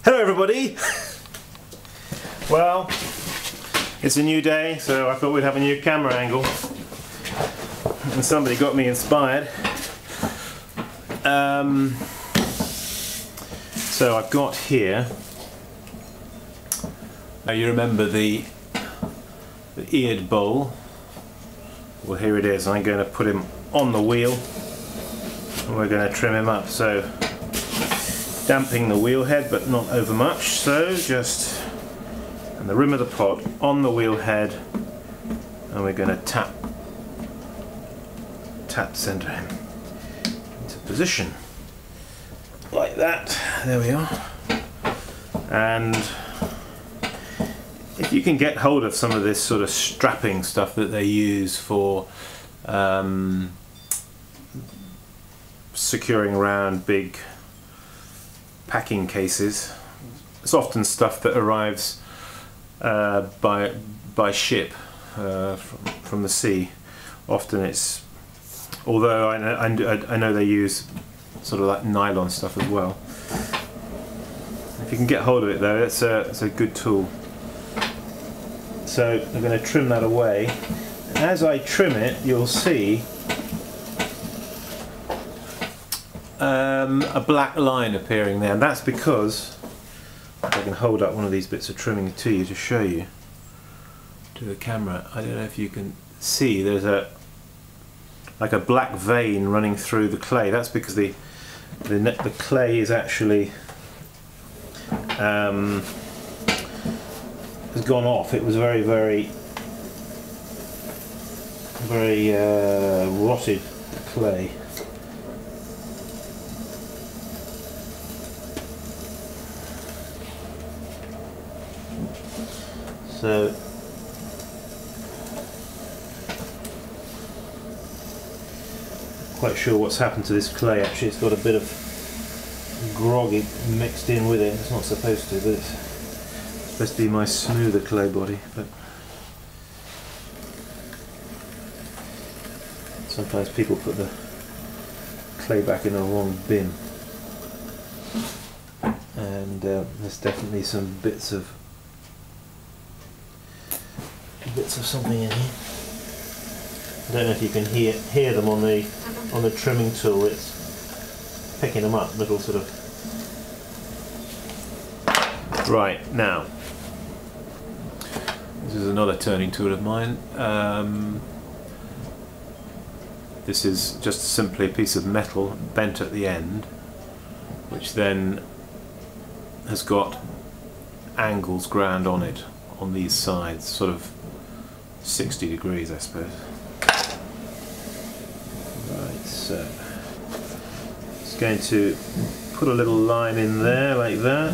Hello everybody! Well, it's a new day, so I thought we'd have a new camera angle. And somebody got me inspired. So I've got here, now you remember the eared bowl. Well, here it is. I'm going to put him on the wheel and we're going to trim him up. So damping the wheel head but not over much, so just and the rim of the pot on the wheel head, and we're going to tap center him into position like that. There we are. And if you can get hold of some of this sort of strapping stuff that they use for securing around big packing cases, it's often stuff that arrives by ship from the sea. Often it's, although I know they use sort of like nylon stuff as well. If you can get hold of it though, it's a good tool. So I'm going to trim that away. As I trim it, you'll see a black line appearing there, and that's because I can hold up one of these bits of trimming to you to show you to the camera. I don't know if you can see, there's like a black vein running through the clay. That's because the clay is actually has gone off. It was very rotted clay. So quite sure what's happened to this clay. Actually, it's got a bit of grog mixed in with it. It's not supposed to, but it's supposed to be my smoother clay body. But sometimes people put the clay back in the wrong bin, and there's definitely some bits of something in here. I don't know if you can hear them on the trimming tool. It's picking them up, little sort of. Right, now this is another turning tool of mine. This is just simply a piece of metal bent at the end, which then has got angles ground on it on these sides, sort of 60 degrees I suppose. Right, so it's going to put a little line in there like that.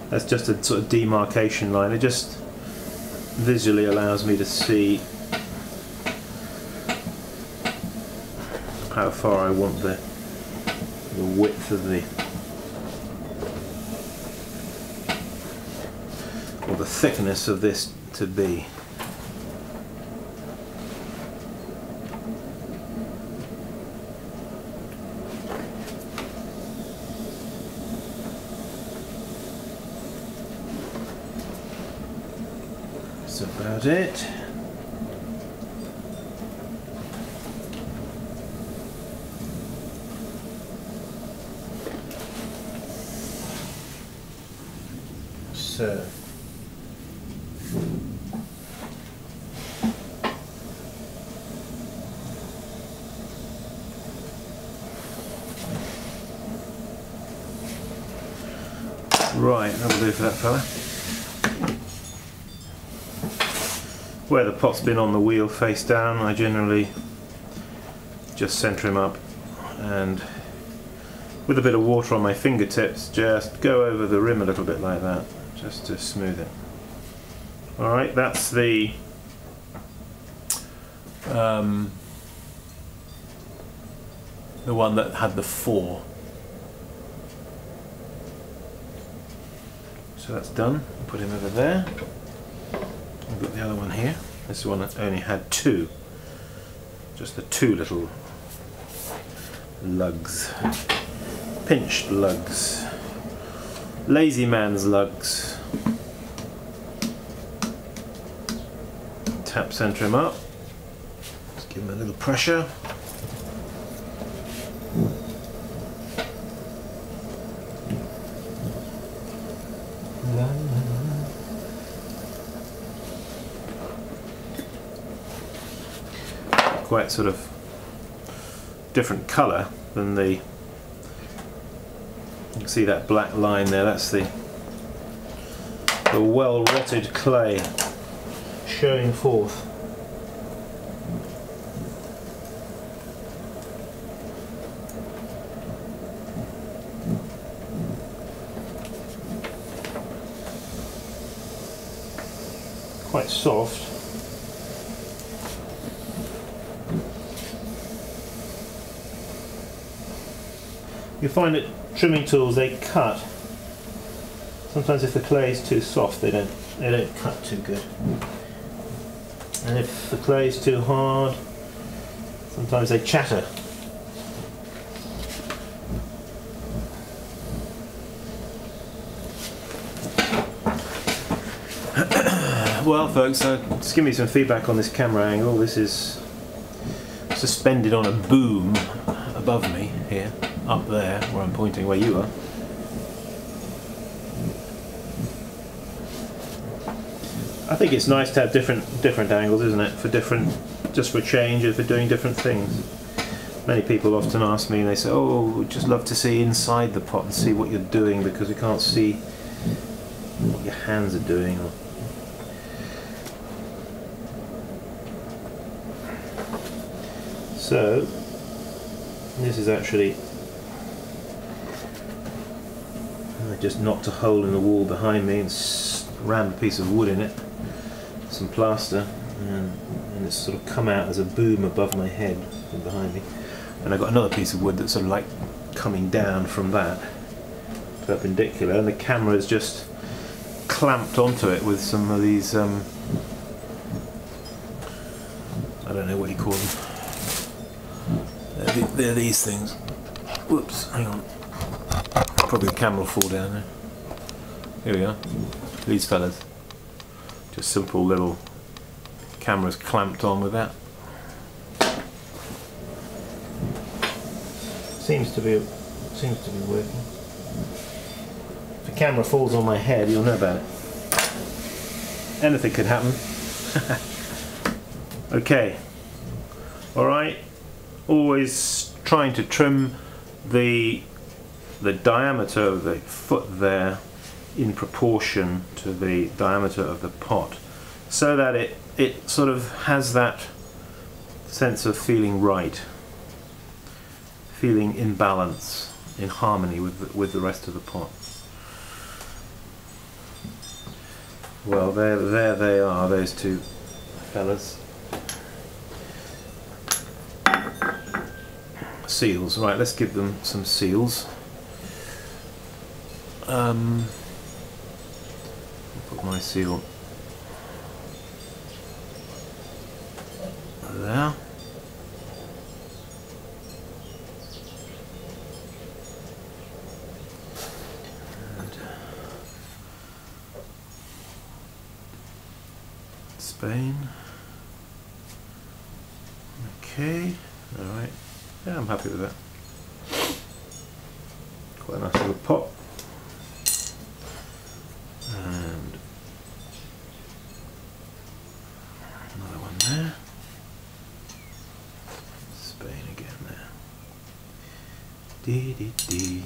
That's just a sort of demarcation line. It just visually allows me to see how far I want the width of or the thickness of this to be. That's about it. So right, that'll do for that fella. Where the pot's been on the wheel face down, I generally just centre him up and with a bit of water on my fingertips just go over the rim a little bit like that, just to smooth it. Alright, that's the one that had the 4. So that's done. I'll put him over there. I've got the other one here. This is the one that only had 2. Just the 2 little lugs. pinched lugs, lazy man's lugs. Tap center him up. Just give him a little pressure. Quite sort of different colour than the, you can see that black line there, that's the well rotted clay showing forth. Quite soft. You find that trimming tools, they cut. Sometimes if the clay is too soft, they don't cut too good. And if the clay is too hard, sometimes they chatter. Well folks, just give me some feedback on this camera angle. This is suspended on a boom above me here, up there where I'm pointing, where you are. I think it's nice to have different angles, isn't it? For just for change and for doing different things. Many people often ask me, and they say, "Oh, we'd just love to see inside the pot and see what you're doing because we can't see what your hands are doing." So this is actually, I just knocked a hole in the wall behind me and rammed a piece of wood in it, some plaster, and it's sort of come out as a boom above my head from behind me. And I've got another piece of wood that's sort of like coming down from that, perpendicular, and the camera is just clamped onto it with some of these, I don't know what you call them. They're these things. Whoops, hang on. Probably the camera will fall down there. Here we are. These fellas. Just simple little cameras clamped on with that. Seems to be working. If the camera falls on my head, you'll know about it. Anything could happen. Okay. All right. Always trying to trim the diameter of the foot there in proportion to the diameter of the pot, so that it sort of has that sense of feeling right, feeling in balance, in harmony with the rest of the pot. Well, there they are, those two fellas. Seals. Right, let's give them some seals. I'll put my seal there. And Spain. Okay, alright. Yeah, I'm happy with that. Quite a nice little pot. And another one there. Spain again there. Dee dee dee.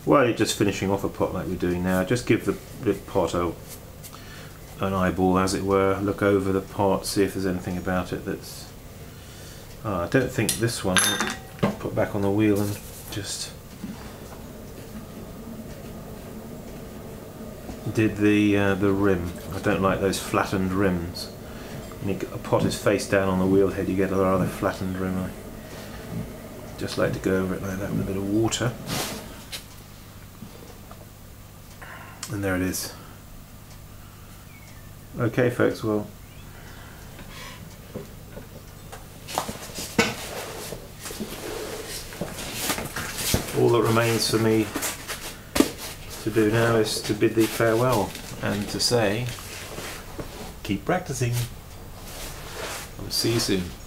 While you're just finishing off a pot like we're doing now, just give the pot an eyeball, as it were. Look over the pot, see if there's anything about it that's... I don't think this one I'll put back on the wheel and just did the rim. I don't like those flattened rims. When a pot is face down on the wheel head, you get a rather flattened rim. I just like to go over it like that with a bit of water. And there it is. Okay folks, well, all that remains for me to do now is to bid thee farewell and to say, keep practicing. I'll see you soon.